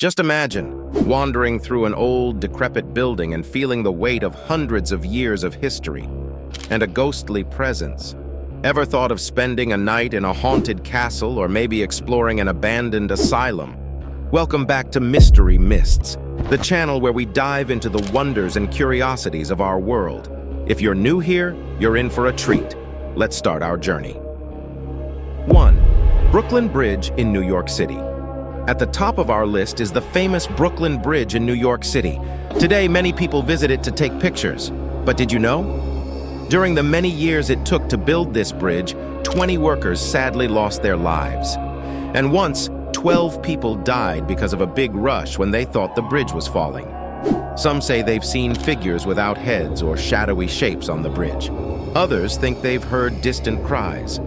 Just imagine wandering through an old, decrepit building and feeling the weight of hundreds of years of history and a ghostly presence. Ever thought of spending a night in a haunted castle or maybe exploring an abandoned asylum? Welcome back to Mystery Mists, the channel where we dive into the wonders and curiosities of our world. If you're new here, you're in for a treat. Let's start our journey. 1. Brooklyn Bridge in New York City. At the top of our list is the famous Brooklyn Bridge in New York City. Today, many people visit it to take pictures. But did you know? During the many years it took to build this bridge, 20 workers sadly lost their lives. And once, 12 people died because of a big rush when they thought the bridge was falling. Some say they've seen figures without heads or shadowy shapes on the bridge. Others think they've heard distant cries.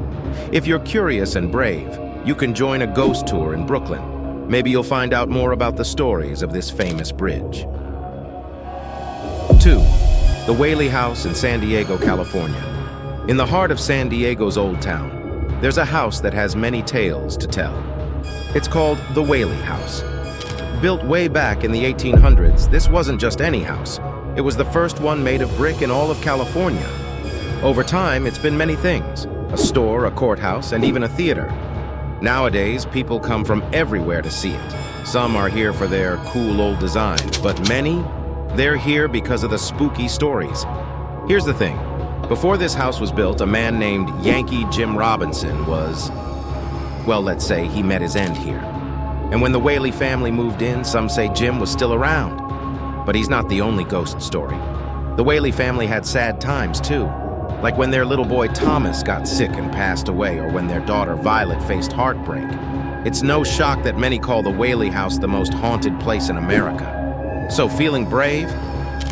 If you're curious and brave, you can join a ghost tour in Brooklyn. Maybe you'll find out more about the stories of this famous bridge. 2. The Whaley House in San Diego, California. In the heart of San Diego's Old Town, there's a house that has many tales to tell. It's called the Whaley House. Built way back in the 1800s, this wasn't just any house. It was the first one made of brick in all of California. Over time, it's been many things: a store, a courthouse, and even a theater. Nowadays, people come from everywhere to see it. Some are here for their cool old designs, but many, they're here because of the spooky stories. Here's the thing. Before this house was built, a man named Yankee Jim Robinson was, well, let's say he met his end here. And when the Whaley family moved in, some say Jim was still around. But he's not the only ghost story. The Whaley family had sad times, too. Like when their little boy Thomas got sick and passed away, or when their daughter Violet faced heartbreak. It's no shock that many call the Whaley House the most haunted place in America. So feeling brave?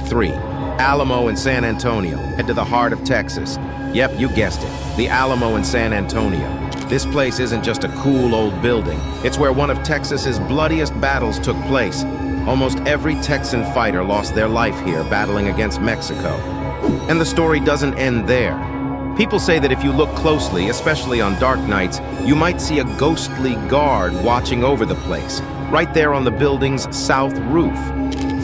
3. Alamo in San Antonio. Head to the heart of Texas. Yep, you guessed it. The Alamo in San Antonio. This place isn't just a cool old building. It's where one of Texas's bloodiest battles took place. Almost every Texan fighter lost their life here battling against Mexico. And the story doesn't end there. People say that if you look closely, especially on dark nights, you might see a ghostly guard watching over the place, right there on the building's south roof.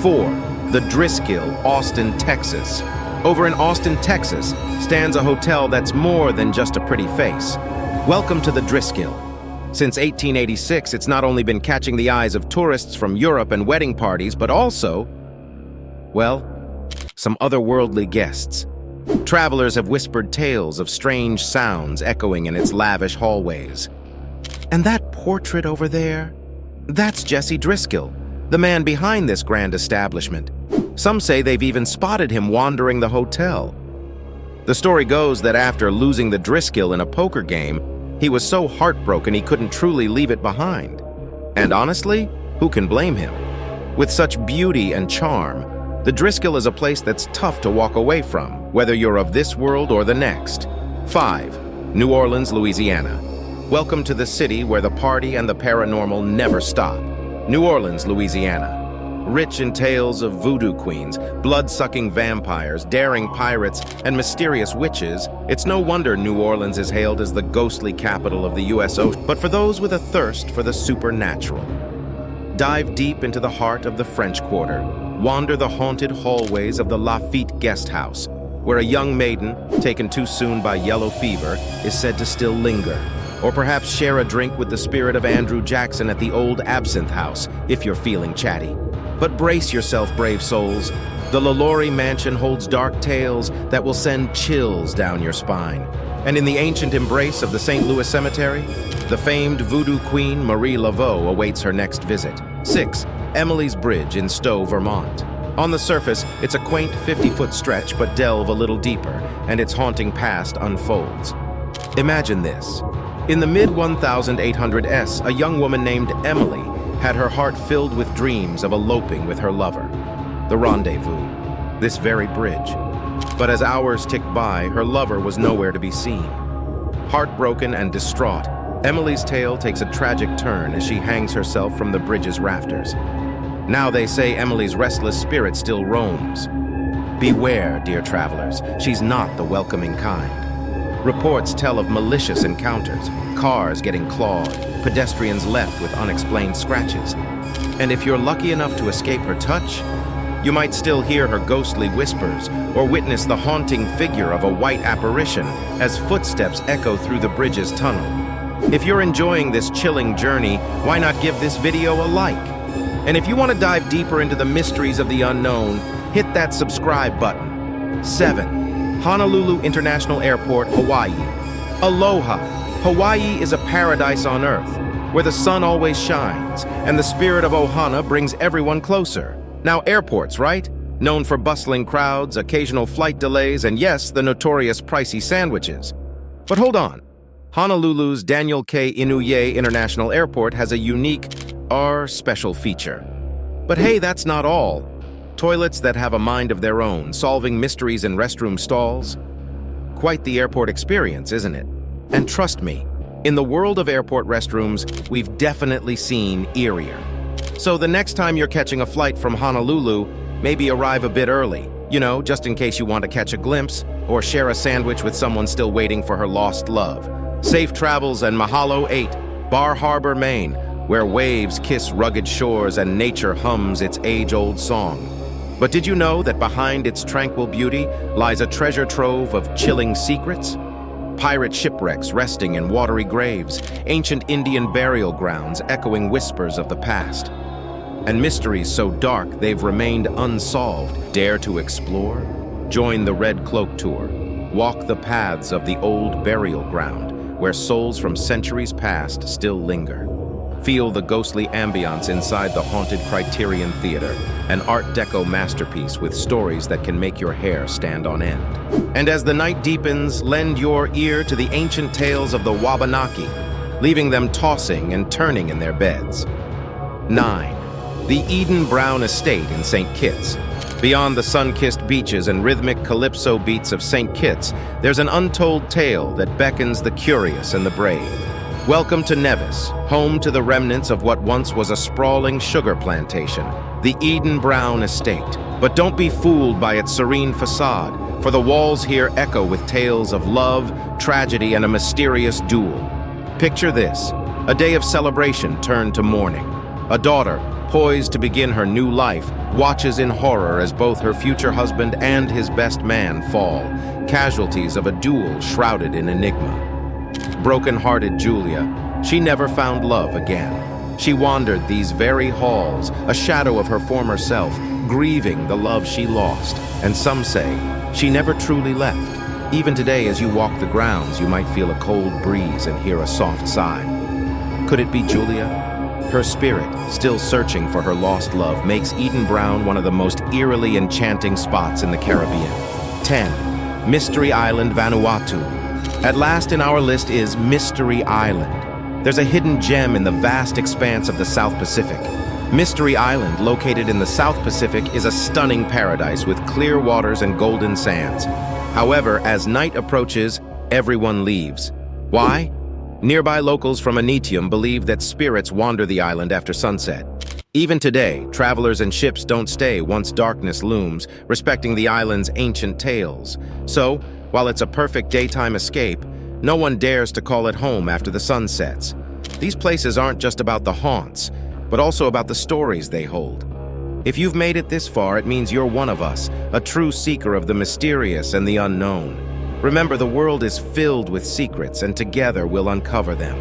4. The Driskill, Austin, Texas. Over in Austin, Texas, stands a hotel that's more than just a pretty face. Welcome to the Driskill. Since 1886, it's not only been catching the eyes of tourists from Europe and wedding parties, but also, well, some otherworldly guests. Travelers have whispered tales of strange sounds echoing in its lavish hallways. And that portrait over there? That's Jesse Driskill, the man behind this grand establishment. Some say they've even spotted him wandering the hotel. The story goes that after losing the Driskill in a poker game, he was so heartbroken he couldn't truly leave it behind. And honestly, who can blame him? With such beauty and charm, the Driskill is a place that's tough to walk away from, whether you're of this world or the next. 5. New Orleans, Louisiana. Welcome to the city where the party and the paranormal never stop. New Orleans, Louisiana. Rich in tales of voodoo queens, blood-sucking vampires, daring pirates, and mysterious witches, it's no wonder New Orleans is hailed as the ghostly capital of the U.S. ocean. But for those with a thirst for the supernatural, dive deep into the heart of the French Quarter. Wander the haunted hallways of the Lafitte Guest House, where a young maiden, taken too soon by yellow fever, is said to still linger. Or perhaps share a drink with the spirit of Andrew Jackson at the old Absinthe House, if you're feeling chatty. But brace yourself, brave souls. The LaLaurie Mansion holds dark tales that will send chills down your spine. And in the ancient embrace of the St. Louis Cemetery, the famed voodoo queen Marie Laveau awaits her next visit. 6. Emily's Bridge in Stowe, Vermont. On the surface, it's a quaint 50-foot stretch, but delve a little deeper, and its haunting past unfolds. Imagine this. In the mid-1800s, a young woman named Emily had her heart filled with dreams of eloping with her lover. The rendezvous, this very bridge. But as hours ticked by, her lover was nowhere to be seen. Heartbroken and distraught, Emily's tale takes a tragic turn as she hangs herself from the bridge's rafters. Now they say Emily's restless spirit still roams. Beware, dear travelers, she's not the welcoming kind. Reports tell of malicious encounters, cars getting clawed, pedestrians left with unexplained scratches. And if you're lucky enough to escape her touch, you might still hear her ghostly whispers or witness the haunting figure of a white apparition as footsteps echo through the bridge's tunnel. If you're enjoying this chilling journey, why not give this video a like? And if you want to dive deeper into the mysteries of the unknown, hit that subscribe button. 7. Honolulu International Airport, Hawaii. Aloha! Hawaii is a paradise on Earth, where the sun always shines, and the spirit of Ohana brings everyone closer. Now, airports, right? Known for bustling crowds, occasional flight delays, and yes, the notorious pricey sandwiches. But hold on. Honolulu's Daniel K. Inouye International Airport has a unique, special feature. But hey, that's not all. Toilets that have a mind of their own, solving mysteries in restroom stalls. Quite the airport experience, isn't it? And trust me, in the world of airport restrooms, we've definitely seen eerier. So the next time you're catching a flight from Honolulu, maybe arrive a bit early, just in case you want to catch a glimpse or share a sandwich with someone still waiting for her lost love. Safe travels and mahalo 8, Bar Harbor, Maine, where waves kiss rugged shores and nature hums its age-old song. But did you know that behind its tranquil beauty lies a treasure trove of chilling secrets? Pirate shipwrecks resting in watery graves, ancient Indian burial grounds echoing whispers of the past. And mysteries so dark they've remained unsolved. Dare to explore? Join the Red Cloak Tour. Walk the paths of the old burial ground, where souls from centuries past still linger. Feel the ghostly ambiance inside the haunted Criterion Theater, an Art Deco masterpiece with stories that can make your hair stand on end. And as the night deepens, lend your ear to the ancient tales of the Wabanaki, leaving them tossing and turning in their beds. 9. The Eden Brown Estate in St. Kitts. Beyond the sun-kissed beaches and rhythmic calypso beats of St. Kitts, there's an untold tale that beckons the curious and the brave. Welcome to Nevis, home to the remnants of what once was a sprawling sugar plantation, the Eden Brown Estate. But don't be fooled by its serene facade, for the walls here echo with tales of love, tragedy, and a mysterious duel. Picture this, a day of celebration turned to mourning. A daughter, poised to begin her new life, watches in horror as both her future husband and his best man fall, casualties of a duel shrouded in enigma. Broken-hearted Julia, she never found love again. She wandered these very halls, a shadow of her former self, grieving the love she lost. And some say she never truly left. Even today, as you walk the grounds, you might feel a cold breeze and hear a soft sigh. Could it be Julia? Her spirit, still searching for her lost love, makes Eden Brown one of the most eerily enchanting spots in the Caribbean. 10. Mystery Island, Vanuatu. At last in our list is Mystery Island. There's a hidden gem in the vast expanse of the South Pacific. Mystery Island, located in the South Pacific, is a stunning paradise with clear waters and golden sands. However, as night approaches, everyone leaves. Why? Nearby locals from Anitium believe that spirits wander the island after sunset. Even today, travelers and ships don't stay once darkness looms, respecting the island's ancient tales. So, while it's a perfect daytime escape, no one dares to call it home after the sun sets. These places aren't just about the haunts, but also about the stories they hold. If you've made it this far, it means you're one of us, a true seeker of the mysterious and the unknown. Remember, the world is filled with secrets, and together we'll uncover them.